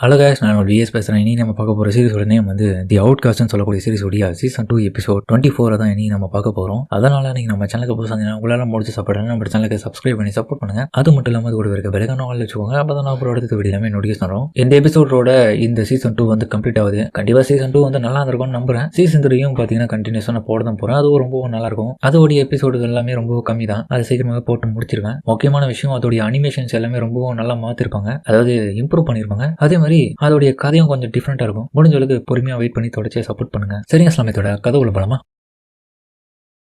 Hello guys, நான் vs பேசுகிறேன். இனி நம்ம பார்க்க போகிற சீரிஸோட நேம் வந்து தி அவுட்காஸ்ட்னு சொல்லக்கூடிய சீரிஸோடைய சீசன் 2 எபிசோட் 24 தான் இனி நம்ம பார்க்க போகிறோம். அதனால் நீங்கள் நம்ம சேனலுக்கு புதுசாக உங்களால் முடிச்சு சப்போர்ட் நம்ம சேனலுக்கு சப்ஸ்கிரைப் பண்ணி சப்போர்ட் பண்ணுங்கள். அது மட்டும் இல்லாமல் கூட இருக்க பெருக்கான ஆள் வச்சுக்கோங்க. அப்போ தான் நான் அப்புறம் அடுத்த வீடியோ எல்லாமே நோட்டிஃபிகேஷன் வரும். இந்த எபிசோடோட இந்த சீசன் 2 வந்து கம்ப்ளீட் ஆகுது. கண்டிப்பாக சீசன் 2 வந்து நல்லா இருந்திருக்கும்னு நம்புறேன். சீசன் 3யும் பார்த்தீங்கன்னா கண்டினியூஸாக நான் போட தான் போகிறேன். அதுவும் ரொம்ப நல்லாயிருக்கும். அதோடைய எபிசோடு எல்லாமே ரொம்ப கம்மி தான். அதை சீக்கிரமாக போட்டு முடிச்சிருவேன். முக்கியமான விஷயம் அதோடைய அனிமேஷன்ஸ் எல்லாமே ரொம்ப நல்லா மாற்றிருப்பாங்க. அதாவது இம்ப்ரூவ் பண்ணியிருப்பாங்க. அதே மாதிரி அதோடைய கதையும் கொஞ்சம் டிஃப்ரெண்டா இருக்கும். முடிஞ்ச அளவுக்கு பொறுமையா வெயிட் பண்ணி தொடர்ச்சியா சப்போர்ட் பண்ணுங்க. சரிங்க, சமயத்தோட கதை உள்ள போலாமா?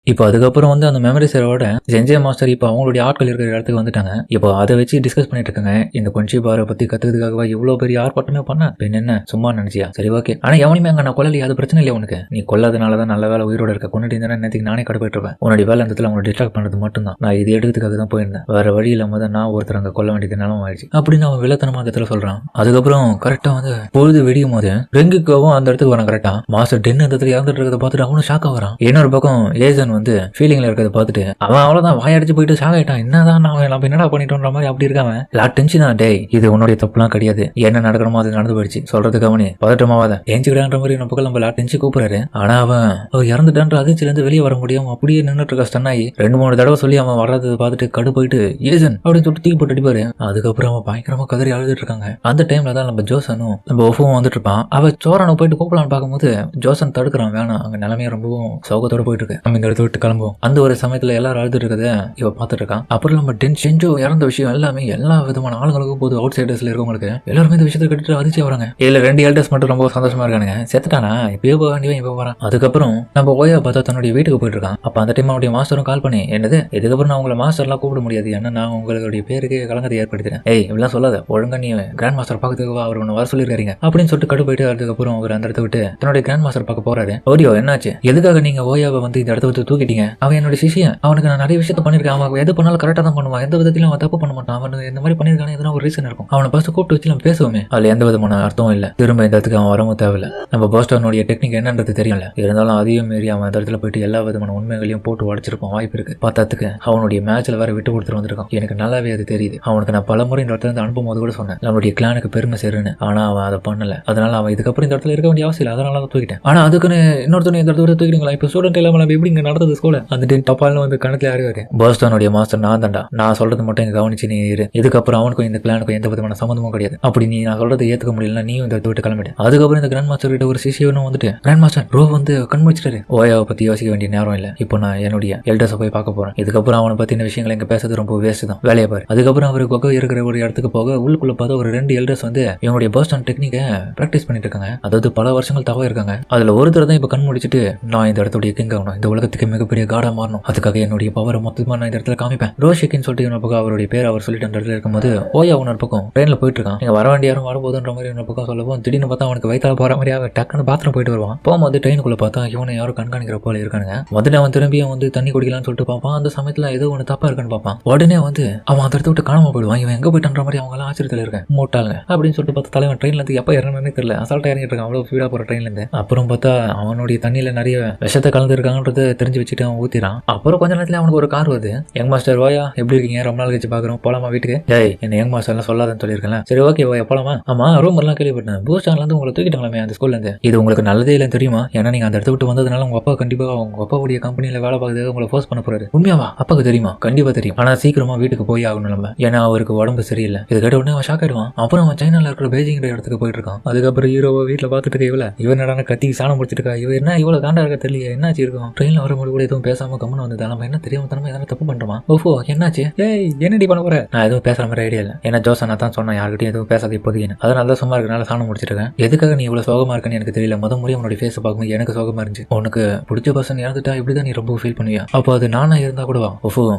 இப்போ அதுக்கப்புறம் வந்து அந்த மெமரி சேரோட ஜென்ஜே மாஸ்டர் இப்போ அவங்களுடைய ஆட்கள் இருக்கிற இடத்துக்கு வந்துட்டாங்க. இப்போ அதை வச்சு டிஸ்கஸ் பண்ணிட்டு இருக்காங்க. இந்த கொஞ்சி பாரை பத்தி கத்துக்கிறதுக்காகவா இவ்வளவு பெரிய ஆர்ப்பாட்டமே பண்ண பின் என்ன சும்மா நினைச்சியா? சரி, ஓகே. ஆனா எவனுமே அங்க நான் கொல்லலையா? அது பிரச்சனை இல்லையா உனக்கு? நீ கொல்லாதனாலதான் நல்ல வேலை உயிரோட இருக்க. கொண்டுட்டு இருந்தா நேற்றுக்கு நானே கடுப்பாயிட்டு இருப்பேன். உன்னுடைய வேலை அந்த அவங்க டிஸ்ட்ராக்ட் பண்றது மட்டும் தான். நான் இது எடுக்கிறதுக்காக தான் போயிருந்தேன். வேற வழி இல்லாம தான் நான் ஒருத்தர் அங்க கொல்ல வேண்டியது நிலம் ஆயிடுச்சு அப்படின்னு அவன் வில்லத்தனமா அந்த இடத்துல சொல்றான். அதுக்கப்புறம் கரெக்டா வந்து பொழுது வெடியும் போது ரெங்குக்காவும் அந்த இடத்துக்கு வரான். கரெக்டா மாஸ்டர் டென் அந்த இடத்துல இறந்துட்டு இருக்கிறத பார்த்துட்டு அவனும் ஷாக்கா வரான். இன்னொரு பக்கம் ஏஜன் வந்து ஃபீலிங்ல இருக்கிறத பார்த்துட்டு அவன் அவ்வளவுதான் வாயடிச்சு போயிட்டு ஷாக் ஆயிட்டான். என்னதான் நம்ம என்னடா பண்ணிட்டோன்ற மாதிரி அப்படி இருக்காம லாட் டென்ஷனா, டேய் இது உன்னுடைய தப்புலாம் கிடையாது, என்ன நடக்கணுமோ அது நடந்து போயிடுச்சு, சொல்றதுக்கு அவனே பதட்டமாவாத ஏஞ்சிக்கிடான்ற மாதிரி நம்ம லாட் டென்ஷன் கூப்பிடுறாரு. ஆனா அவர் இறந்துட்டான்ற அதிர்ச்சியில இருந்து வெளியே வர முடியாம அப்படியே நின்றுட்டு இருக்க ஸ்டன் ஆகி 2-3 தடவை சொல்லி அவன் வர்றதை பார்த்துட்டு கடு போயிட்டு ஏஜன் அப்படின்னு சொல்லிட்டு தூக்கி போட்டு அடிப்பாரு. அதுக்கப்புறம் அவன் பயங்கரமா கதறி அழுதுட்டு இருக்காங்க. அந்த டைம்ல தான் நம்ம ஜோசனும் நம்ம ஒஃபும் வந்துட்டு இருப்பான். அவ சோரனை போயிட்டு கூப்பிடலான்னு பார்க்கும்போது ஜோசன் தடுக்கிறான். வேணாம், அங்க நிலைமைய ரொம்பவும் சோகத்தோட போயிட்டு இருக்கு, நம்ம இந்த இடத்த விட்டு கிளம்புவோம். அந்த ஒரு சமயத்துல எல்லாரும் அழுதுட்டு இருக்கத இவ பாத்துட்டு இருக்கான். அப்புறம் நம்ம டென்ஷென்ஜோ இறந்த விஷயம் எல்லாமே எல்லா விதமான ஆளுங்களுக்கும் போது அவுட் சைடர்ஸ்ல இருக்கவங்களுக்கு எல்லாருமே இந்த விஷயத்தை கட்டிட்டு அதிர்ச்சி வராங்க. இதுல 2 எல்டர்ஸ் மட்டும் ரொம்ப சந்தோஷமா இருக்கானுங்க. செத்துட்டானா இப்பயே போக வேண்டியவன் இப்ப வரான். அதுக்கப்புறம் நம்ம ஓயா பார்த்தா தன்னுடைய வீட்டுக்கு போயிட்டு இருக்கான். அப்ப அந்த டைம் அவனுடைய மாஸ்டரும் கால் பண்ணி, என்னது இதுக்கப்புறம் நான் உங்களை மாஸ்டர் எல்லாம் கூப்பிட முடியாது, ஏன்னா நான் உங்களுடைய பேருக்கு கலங்கத்தை ஏற்படுத்துறேன். ஏய் இப்படிலாம் சொல்லாத, ஒழுங்கா நீ கிராண்ட் மாஸ்டர் பார்க்கறதுக்கு அவர் ஒன்று வர சொல்லிருக்காங்க அப்படின்னு சொல்லிட்டு கடு போயிட்டு அதுக்கப்புறம் அவர் அந்த இடத்த விட்டு தன்னுடைய கிராண்ட் மாஸ்டர் பார்க்க போறாரு. ஓடியோ என்னாச்சு? எதுக்காக நீங்க ஓயாவை வந்து இந்த இடத்த விட்டு தூக்கிட்டீங்க? அவன் என்னோட சிஷியன், அவனுக்கு நான் நிறைய விஷயத்த பண்ணிருக்கேன். அவன் எது பண்ணாலும் கரெக்டாக தான் பண்ணுவான், எந்த விதத்திலும் அவன் தப்பு பண்ண மாட்டான். அவன் இந்த மாதிரி பண்ணிருக்கானே எதனா ஒரு ரீசன் இருக்கும். அவனை ஃபர்ஸ்ட் கூப்பிட்டு வச்சு நம்ம பேசுவோமே, அதுல எந்த விதமான அர்த்தமும் இல்லை. திரும்ப இந்த இடத்துக்கு அவன் வரவும் தேவையில்லை. நம்ம போஸ்டனுடைய டெக்னிக் என்னன்றது தெரியல, இருந்தாலும் அதையும் மீறி அவன் அந்த இடத்துல போயிட்டு எல்லா விதமான உண்மைகளையும் போட்டு உடச்சிருப்பான். வாய்ப்பு இருக்கு. பார்த்ததுக்கு அவனுடைய மேட்ச்ல வேற விட்டு கொடுத்துட்டு வந்திருக்கான். எனக்கு நல்லாவே அது தெரியுது. அவனுக்கு நான் பல முறை இந்த இடத்துல இருந்து அனுப்பும் போது கூட சொன்னேன் நம்மளுடைய கிளானுக்கு பெருமை சேருன்னு. ஆனா அவன் அதை பண்ணல. அதனால அவன் இதுக்கப்புறம் இந்த இடத்துல இருக்க வேண்டிய அவசியம் இல்லை. அதனால தான் தூக்கிட்டேன். ஆனா அதுக்குன்னு இன்னொருத்தனை இந்த இடத்துல தூக்கிட்டீங்களா? இப்போ ஸ்டூடெண்ட் இல்லாம நம்ம எப்படி இங்க நடந்தது ஸ்கூல அந்த தப்பாலும் வந்து கணத்துல யாரும் போஸ்டனுடைய மாஸ்டர் நான் தான்டா, நான் சொல்றது மட்டும் இங்க கவனிச்சு நீ இரு. இதுக்கப்புறம் அவனுக்கும் இந்த கிளானுக்கும் எந்த விதமான சம்மந்தமும் கிடையாது. அப்படி நீ நான் சொல்றது ஏத்துக்க முடியல, நீயும் இந்த விட்டு கிளம்பிட்டு. அதுக்கப்புறம் இந்த கிராண்ட் மாஸ்டர் கிட்ட ஒரு சிஷியனும் வந்துட்டு, கிராண்ட் மாஸ்டர் ப்ரோ வந்து கண் முடிச்சிட்டாரு, ஓயாவை பத்தி யோசிக்க வேண்டிய நேரம் இல்லை, இப்போ நான் என்னுடைய எல்டர்ஸை போய் பார்க்க போறேன். இதுக்கப்புறம் அவனை பத்தின விஷயங்களை இங்க பேசுறது ரொம்ப வேஸ்ட் தான், வேலையை பாரு. அதுக்கப்புறம் அவர் கொகை இருக்கிற ஒரு இடத்துக்கு போக உள்ளுக்குள்ள பார்த்தா ஒரு 2 எல்டர்ஸ் வந்து இவனுடைய போஸ்டன் டெக்னிக்கை பிராக்டிஸ் பண்ணிட்டு இருக்காங்க. அதாவது பல வருஷங்கள் தவா இருக்காங்க. அதுல ஒருத்தர் தான் இப்ப கண் முடிச்சுட்டு, நான் இந்த இடத்துடைய கிங் ஆகணும், இந்த உலகத்துக்கு மிகப்பெரிய காடா மாறணும், அதுக்காக என்னுடைய பவரை மொத்தமா நான் இந்த இடத்துல காமிப்பேன். ரோஷிக்கின்னு சொல்லிட்டு இன்னொரு பக்கம் அவருடைய பேர் அவர் சொல்லிட்டு அந்த இடத்துல இருக்கும்போது ஓயா உன்னொரு பக்கம் ட்ரெயின்ல போயிட்டு இருக்கான். நீங்க வர வேண்டிய யாரும் வரும்போதுன்ற மாதிரி இன்னொரு பக்கம் சொல்லவும் திடீர்னு பார்த்தா அவனுக்கு வயிற்றால போற மாதிரி அவன் டக்குன்னு பாத்ரூம் போயிட்டு வருவான். போகும்போது ட்ரெயினுக்குள்ள பார்த்தா இவனை யாரும் கண்காணிக்கிற போல இருக்கானுங்க. முதல்ல அவன் திரும்பியும் வந்து தண்ணி குடிக்கலாம்னு சொல்லிட்டு பார்ப்பான். அந்த சமயத்துல ஏதோ ஒன்று தப்பா இருக்குன்னு பார்ப்பான். உடனே வந்து அவன் அந்த இடத்த விட்டு காணாம போயிடுவான். இவன் எங்க போயிட்டான்ற மாதிரி அவங்க எல்லாம் ஆச்சரியத்தில் இருக்கேன். மூட்டாங்க அப்படின்னு சொல்லிட்டு பார்த்தா தலைவன் ட்ரெயின்ல இருந்து எப்ப இறங்கணும்னே தெரியல, அசால்ட்டா இறங்கிட்டு இருக்கான் அவ்வளவு ஸ்பீடா போற ட்ரெயின்ல இருந்து. அப்புறம் பார்த்தா அவனுடைய தண்ணியில நிறைய விஷத்தை கலந்து இருக்காங்கன்றத தெரிஞ்சு வச்சுட்டு அவன் ஊத்திறான். அப்புறம் கொஞ்ச நேரத்துல அவனுக்கு ஒரு கார் வருது. யங் மாஸ்டர் ஓயா எப்படி இருக்கீங்க, ரொம்ப நாள் கழிச்சு பாக்குறோம், போலாமா வீட்டுக்கு? ஏய் என்ன யங் மாஸ்டர் எல்லாம் சொல்லாதன்னு சொல்லியிருக்கேன். சரி ஓகே ஓயா போலாமா? ஆமா ரூம் எல்லாம் கேள்விப்பட்டேன், பூஸ்டான்ல இருந்து உங்களை தூக்கிட்டாங்களே அந்த ஸ்கூல்ல இருந்து. இது உங்களுக்கு நல்லதே இல்லைன்னு தெரியுமா? ஏன்னா நீங்க அந்த இடத்த விட்டு வந்ததுனால உங்க அப்பா கண்டிப்பா உங்க அப்பாவுடைய கம்பெனியில வேலை பார்க்கறது உங்களை ஃபோர்ஸ் பண்ண போறாரு. உண்மையாவா? அப்பாவுக்கு தெரியுமா? கண்டிப்பா தெரியும். ஆனா சீக்கிரமா வீட்டுக்கு போய் ஆகணும் நம்ம, ஏன்னா அவருக்கு உடம்பு சரியில்லை. இது கேட்ட உடனே அவன் ஷாக் ஆயிடுவான். அப்புறம் அவன் சைனால இருக்கிற பெய்ஜிங் இடத்துக்கு போயிட்டு இருக்கான். அதுக்கப்புறம் ஹீரோவை வீட்டுல பாத்துட்டு இருக்க இவன் நடன கத்தி சாணம் முடிச்சிட்டு இருக்கா. இவன் என்ன இவ்வளவு காண்டா இருக்க தெரியல, என்னாச்சு இருக்கும்? ட்ரெயின்ல வரும்போது கூட எதுவும் பேசாம கம்மன் வந்தது, நம்ம என்ன தெரியாம தனமா எதனா தப்பு பண்றோமா? ஓஹோ என்னாச்சு? ஏய் என்னடி பண்ண போற? நான் எதுவும் பேசுற மாதிரி ஐடியா இல்லை. ஏன்னா ஜோசனா தான் சொன்னா யார்கிட்டயும் எதுவும் பேசாத இப்போதைக்கு, அதனால தான் சும்மா இருக்கனால சாணம் முடிச்சிருக்கேன். எதுக்காக நீ இவ்வளவு சோகமா இருக்குன்னு எனக்கு தெரியல. முறை உன்னோட ஃபேஸ் பார்க்கும்போது எனக்கு சோகமா இருந்துச்சு. உனக்கு பிடிச்ச பர்சன் இறந்துட்டா இப்படிதான் நீ ரொம்ப ஃபீல் பண்ணுவியா? அப்போ அது நானா இருந்தா கூடவா? ஓஹோ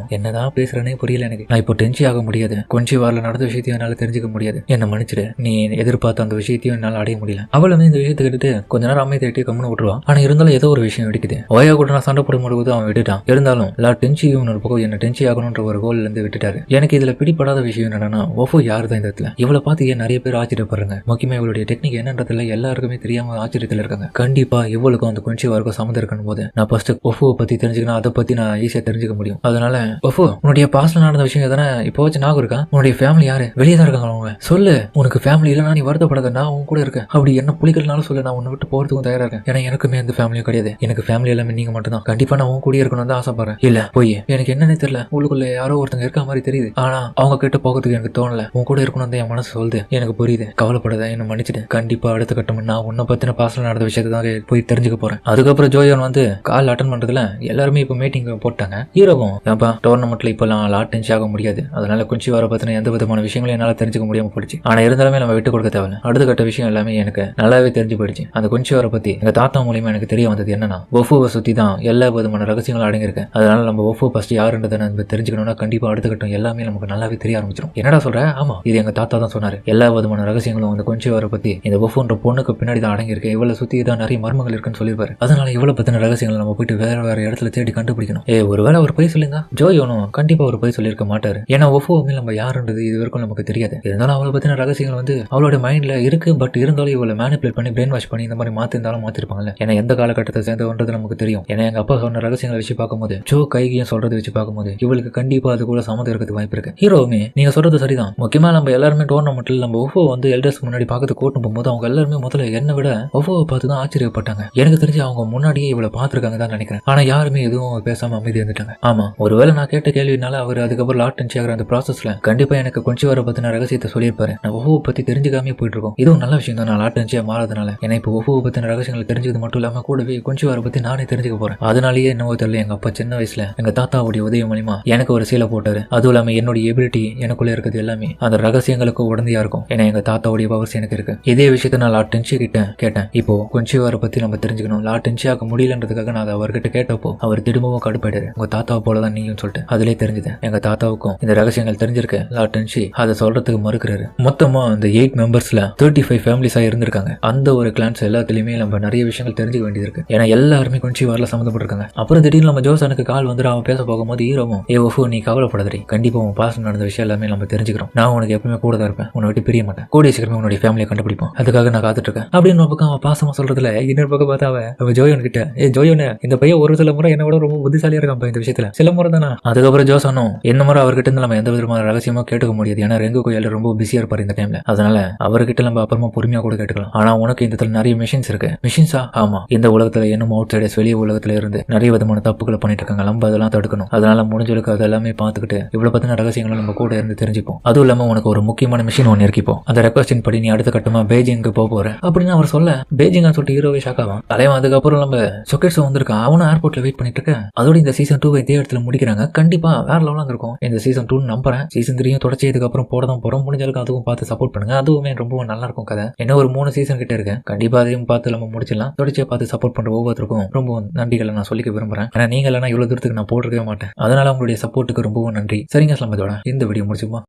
என்னதான் பேசுறேனே புரியல எனக்கு. நான் இப்போ டென்ஷன் ஆக முடியாது. கொஞ்சம் வாரில் நடந்த விஷயத்தையும் என்னால தெரிஞ்சுக்க முடியாது. என்ன மன்னிச்சிடு. நீ எதிர்பார்த்த அந்த விஷயத்தையும் என்னால அடைய முடியல. அவளுமே இந்த விஷயத்தை கேட்டுட்டு கொஞ்ச நேரம் அமைதியாட்டி கம்முன்னு விட்டுருவா. ஆனா இருந்தாலும் ஏதோ ஒரு விஷயம் வெடிக்குது. ஓயா கூட நான் சண்டை போட சாப்பிடும்போது அவன் விட்டுட்டான். இருந்தாலும் லார்ட் டென்சியும் ஒரு பக்கம் என்ன டென்சி ஆகணும்ன்ற ஒரு கோல்ல இருந்து விட்டுட்டாரு. எனக்கு இதுல பிடிப்படாத விஷயம் என்னன்னா ஒஃபோ யாரு தான் இந்த இடத்துல. இவளை பார்த்து ஏன் நிறைய பேர் ஆச்சரியப்படுறாங்க. முக்கியமா இவளுடைய டெக்னிக் என்னன்றதுல எல்லாருக்குமே தெரியாம ஆச்சரியத்துல இருக்காங்க. கண்டிப்பா இவளுக்கும் அந்த குன்சிவாருக்கும் சம்மந்தம் இருக்கணும் போது நான் ஃபர்ஸ்ட் ஒஃபோவை பத்தி தெரிஞ்சுக்கணும். அதை பத்தி நான் ஈஸியா தெரிஞ்சுக்க முடியும். அதனால ஒஃபோ உன்னுடைய பாஸ்ட்ல நடந்த விஷயம் எதனா இப்போ வச்சு ஞாபகம் இருக்கா? உன்னுடைய ஃபேமிலி யாரு? வெளியே தான் இருக்காங்க அவங்க. சொல்லு. உனக்கு ஃபேமிலி இல்லைனா நீ வருத்தப்படாத, நான் உன் கூட இருக்கேன். அப்படி என்ன புலிகள்னாலும் சொல்லு, நான் உன்னை விட்டு போறதுக்கும் தயாரா இருக்கேன். ஏன்னா எனக்குமே அந்த ஃபேமிலியும் கிடையாது. எனக்கு ஃபேமிலி எல்லாமே நீங்க மட்டும் தான். கண்டிப்பா நான் உன் கூட இருக்கணும் தான் ஆசைப்படுறேன். இல்ல போய் எனக்கு என்னன்னு தெரியல, உள்ளுக்குள்ள யாரோ ஒருத்தங்க இருக்க மாதிரி தெரியுது. ஆனா அவங்க கிட்ட போகிறதுக்கு எனக்கு தோணல. உன் கூட இருக்கணும் தான் என் மனசு சொல்லுது. எனக்கு புரியுது. கவலைப்படாத, என்ன மன்னிச்சிட்டு. கண்டிப்பா அடுத்த கட்டம் நான் உன்னை பத்தின பாஸ்ல நடந்த விஷயத்தை தான் போய் தெரிஞ்சுக்க போறேன். அதுக்கப்புறம் ஜோயோன் வந்து கால் அட்டன் பண்றதுல எல்லாருமே இப்ப மீட்டிங் போட்டாங்க. ஹீரோவும் ஏன்பா டோர்னமெண்ட்ல இப்ப லாட் டென்ஸ் ஆக முடியாது, அதனால குன்சிவாரை பத்தின எந்த விதமான விஷயங்களும் என்னால தெரிஞ்சுக்க முடியாம போயிடுச்சு. ஆனா இருந்தாலுமே நம்ம விட்டு கொடுக்க தேவை. அடுத்த கட்ட விஷயம் எல்லாமே எனக்கு நல்லாவே தெரிஞ்சு போயிடுச்சு. அந்த குன்சிவாரை பத்தி எங்க தாத்தா மூலியமா எனக்கு தெரிய வந்தது என்னன்னா ஒஃபோவை சுத்தி தான் எல்லா விதமான ரகசியங்களும் அடங்கியிருக்கு. அதனால நம்ம ஒஃபோ ஃபர்ஸ்ட் யாருன்றதை நம்ம தெரிஞ்சுக்கணும்னா கண்டிப்பா அடுத்த கட்டம் எல்லாமே நமக்கு நல்லாவே தெரிய ஆரம்பிச்சிடும். என்னடா சொல்ற? ஆமா, இது எங்க தாத்தா தான் சொன்னாரு. எல்லா விதமான ரகசியங்களும் அந்த குன்சிவாரை பத்தி இந்த ஒஃபோன்ற பொண்ணுக்கு பின்னாடி தான் அடங்கியிருக்கு. இவளை சுத்தி தான் நிறைய மர்மங்கள் இருக்குன்னு சொல்லிருப்பாரு. அதனால இவ்வளவு பத்தின ரகசியங்களை நம்ம போயிட்டு வேற இடத்துல தேடி கண்டுபிடிக்கணும். ஒருவேளை ஒரு போய் சொல்லுங்க, ஜோயோனும் கண்டிப்பா ஒரு போய் சொல்லியிருக்க மாட்டாரு. ஏன்னா ஒஃபோவுமே நம்ம யாருன்றது இது வரைக்கும் நமக்கு தெரியாது. இருந்தாலும் அவளை பத்தின ரகசியங்கள் வந்து அவளோட மைண்ட்ல இருக்கு. பட் இருந்தாலும் இவளை மேனிபுலேட் பண்ணி பிரெயின் வாஷ் பண்ணி இந்த மாதிரி மாத்திருந்தாலும் மாத்திருப்பாங்கல்ல. ஏன்னா எந்த காலகட்டத்தை சேர்ந்தவன்றது நமக்கு தெரியும். ஏன்னா எங்க அப்பா சொன்ன ரகசியங்களை வச்சு பார்க்கும்போது ஜோ கைகையும் சொல்றது வச்சு பார்க்கும்போது இவளுக்கு கண்டிப்பா அது கூட சம்மந்தம் இருக்கிறதுக்கு வாய்ப்பு இருக்கு. ஹீரோவுமே நீங்க சொல்றது சரிதான். முக்கியமா நம்ம எல்லாருமே டோர்னமெண்ட்ல நம்ம ஒஃபோ வந்து எல்டர்ஸ் முன்னாடி பார்க்கறது கூட்டு போகும்போது அவங்க எல்லாருமே முதல்ல என்னை விட ஒஃபோவை பார்த்து தான் ஆச்சரியப்பட்டாங்க. எனக்கு தெரிஞ்சு அவங்க முன்னாடியே இவளை பார்த்துருக்காங்க தான் நினைக்கிறேன். ஆனா யாருமே எதுவும் பேசாம அமைதி இருந்துட்டாங்க. ஆமா, ஒருவேளை நான் கேட்ட கேள்வினால அவர் அதுக்கப்புறம் லாட் டென்ஸ் ஆகிற அந்த ப்ராசஸ்ல கண்டிப்பா எனக்கு குன்சிவாரை பத்தின ரகசியத்தை சொல்லியிருப்பாரு. நான் ஒஃபோவை பத்தி தெரிஞ்சுக்காமே போயிட்டு இருக்கோம். இதுவும் நல்ல விஷயம் தான். நான் லாட் டென்ஸியா மாறதுனால ஏன்னா இப்போ ஒஃபோவை பத்தின ரகசியங்களை தெரிஞ்சது மட்டும் இல்லாம கூடவே குன்சிவாரை பத்தி நானே தெரிஞ்சுக்க போறேன். அதனாலேயே என்னவோ தெரியல, எங்க அப்பா சின்ன வயசுல எங்க தாத்தாவுடைய உதவி மூலியமா எனக்கு ஒரு சீலை போட்டாரு. அதுவும் இல்லாம என்னுடைய எபிலிட்டி எனக்குள்ள இருக்கிறது எல்லாமே அந்த ரகசியங்களுக்கு உடந்தையா இருக்கும். ஏன்னா எங்க தாத்தாவுடைய பவர்ஸ் எனக்கு இருக்கு. இதே விஷயத்த நான் லாட் டென்சி கிட்ட கேட்டேன். இப்போ குன்சிவாரை பத்தி நம்ம தெரிஞ்சுக்கணும். லாட் டென்சி ஆக முடியலன்றதுக்காக நான் அவர்கிட்ட கேட்டப்போ அவர் திரும்பவும் கடுப்பாயிட்டாரு. உங்க தாத்தாவை போலதான் நீயும் சொல்லிட்டு அதுலேயே தெரிஞ்சது எங்க தாத்தாவுக்கும் இந்த ரகசியங்கள் தெரிஞ்சிருக்கு. லாட் டென்சி அதை சொல்றதுக்கு மறுக்கிறாரு. மொத்தமா அந்த 8 மெம்பர்ஸ்ல 35 ஃபேமிலிஸா இருந்திருக்காங்க. அந்த ஒரு கிளான்ஸ் எல்லாத்துலயுமே நம்ம நிறைய விஷயங்கள் தெரிஞ்சுக்க வேண்டியது இருக்கு. ஏன்னா எல்லாருமே குன்சிவாரில் சம்மந்தப்பட்டிருக்காங்க. அப்புறம் திடீர்னு நம்ம ஜோசனுக்கு கால் வந்து அவன் பேச போகும்போது ஹீரோவும் ஒஃபோ நீ கவலைப்படாதே, கண்டிப்பா உன் பாஸ் நடந்த விஷயம் எல்லாமே நம்ம தெரிஞ்சுக்கிறோம். நான் உனக்கு எப்பவுமே கூட தான் இருப்பேன், உன்னை விட்டு பிரிய மாட்டேன். கூடிய சீக்கிரமே உன்னுடைய ஃபேமிலியை கண்டுபிடிப்போம், அதுக்காக நான் காத்துட்டு இருக்கேன் அப்படின்னு ஒரு பக்கம் அவன் பாசமா சொல்றதுல இன்னொரு பக்கம் பார்த்தா அவன் ஜோயோன் கிட்ட ஜோயோனே இந்த பையன் ஒரு சில முறை என்ன விட ரொம்ப புத்திசாலியா இருக்கான் இந்த விஷயத்துல, சில முறை தானே. அதுக்கப்புறம் ஜோசனும் என்ன முறை அவர்கிட்ட இருந்து நம்ம எந்த விதமான ரகசியமா கேட்டுக்க முடியாது. ஏன்னா ரெங்கு கோயில ரொம்ப பிஸியா இருப்பாரு இந்த டைம்ல. அதனால அவர்கிட்ட நம்ம அப்புறமா பொறுமையா கூட கேட்டுக்கலாம். ஆனா உனக்கு இந்த இடத்துல நிறைய மிஷின்ஸ் இருக்கு. மிஷின்ஸா? ஆமா, இந்த உலகத்துல இன்னும் அவுட் சைடர்ஸ் வெளியே உலகத்துல இருந்து நிறைய விதமான தப்புகளை பண்ணிட்டு இருக்காங்க. நம்ம அதெல்லாம் தடுக்கணும். அதனால முடிஞ்சளவுக்கு அதெல்லாமே பார்த்துக்கிட்டு இவ்வளவு பத்தின ரகசியங்களும் நம்ம கூட இருந்து தெரிஞ்சுப்போம். அதுவும் இல்லாம உனக்கு ஒரு முக்கியமான மிஷின் ஒன்று இருக்கிப்போம். அந்த ரெக்வஸ்டின் படி நீ அடுத்த கட்டமா பெய்ஜிங்க்கு போற அப்படின்னு அவர் சொல்ல பெய்ஜிங் சொல்லிட்டு ஹீரோவே ஷாக் ஆகும். தலைவன் அதுக்கப்புறம் நம்ம சொக்கெட்ஸ் வந்திருக்கான். அவனும் ஏர்போர்ட்ல வெயிட் பண்ணிட்டு இருக்க. அதோட இந்த சீசன் 2 இதே இடத்துல முடிக்கிறாங்க. கண்டிப்பா வேற லெவலா இருக்கும் இந்த சீசன் 2 நம்புறேன். சீசன் 3 தொடர்ச்சி இதுக்கப்புறம் போட தான் போறோம். முடிஞ்சளவுக்கு அதுவும் பார்த்து சப்போர்ட் பண்ணுங்க. அதுவுமே ரொம்ப நல்லா இருக்கும் கதை. என்ன ஒரு 3 சீசன் கிட்ட இருக்கு. கண்டிப்பா அதையும் பார்த்து நம்ம முடிச்சிடலாம். தொடர்ச்சியா பார்த்து சப்போர்ட் பண்ற ஒவ்வொருத்தருக்கும் ரொம்ப நன்றிகளை நான் சொல்லிக்க விரும்புறேன். ஏன்னா நீங்க இல்லைன்னா இவ்வளவு தூரத்துக்கு நான் போட்டிருக்கவே மாட்டேன். அதனால உங்களுடைய சப்போர்ட்டுக்கு ரொம்பவும் நன்றி. சரிங்க, இதோட இந்த வீடியோ முடிச்சுமா.